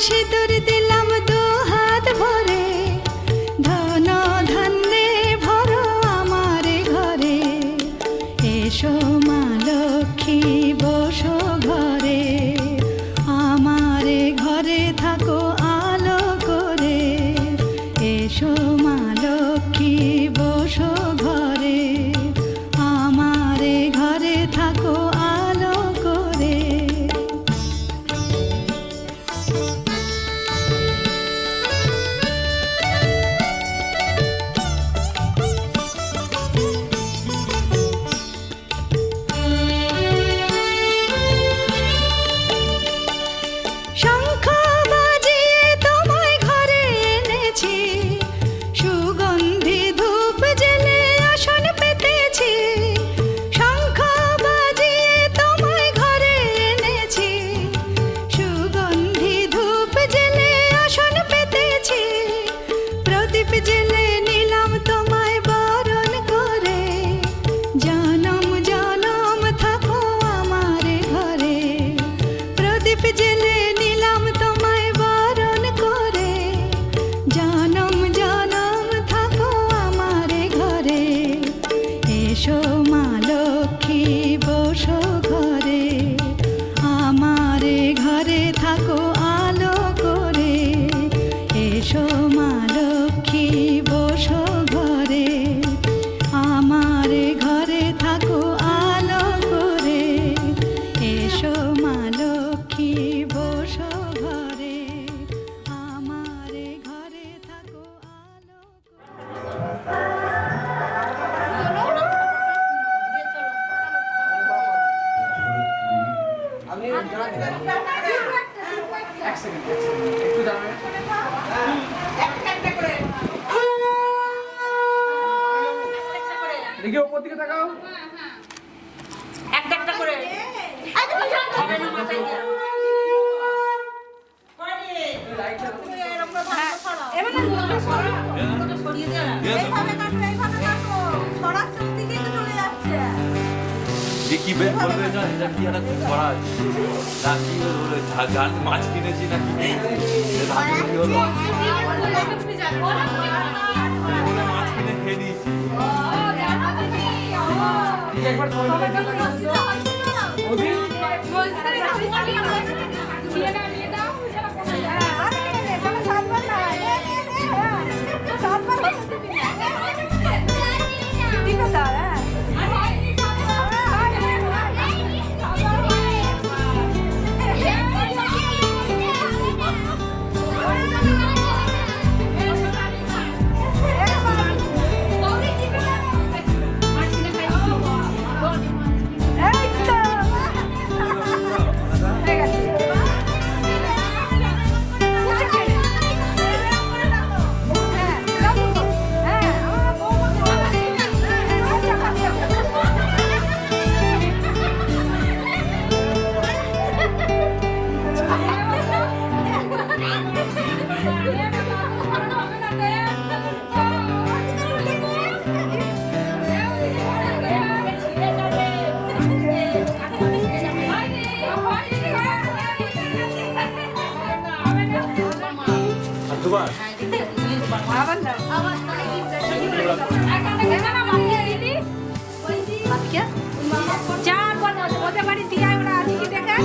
সিঁদুর দিলাম দু হাত ভরে, ধন ধান্যে ভরো আমার ঘরে। এসো মা লক্ষ্মী বসো ঘরে, আমার ঘরে থাকো আলো করে। এসো মা লক্ষ্মী বসো ঘরে, আমার ঘরে থাকো আলো করে। শঙ্খ বাজিয়ে তোমায় ঘরে এনেছি, সুগন্ধি ধূপ জেলে আসন পেতেছি। শঙ্খ বাজিয়ে তোমায় ঘরে এনেছি, সুগন্ধি ধূপ জেলে আসন পেতেছি। প্রদীপ জেলে নিলাম তোমায় বরণ করে, জনম জনম থাকো আমার ঘরে। প্রদীপ জেলে নিলাম তোমায় বরণ করে, জনম জনম থাকো আমার ঘরে। এসো মা লক্ষ্মী বসো ঘরে, আমার ঘরে থাকো আলো করে। এসো মা লক্ষ্মী বসো ঘরে, আমার ঘরে থাকো আলো করে। এসো মা লক্ষ্মী বসো ঘরে, আমার ঘরে থাকো আলো করে। দেখি ওপর দিকে তাকাও। একটা একটা করে হবে না মাথায় দিয়ে। কি বের করবে না, এটা কি একটা করা আছে নাকি হলো গান মাছ কিনেছি নাকি কি হলো মাছ কিনে খেয়ে দিয়েছি। একবার ছবি তুলে ওদি চার বল ওদের বাড়ি দিয়ে ওরা আজকে দেখা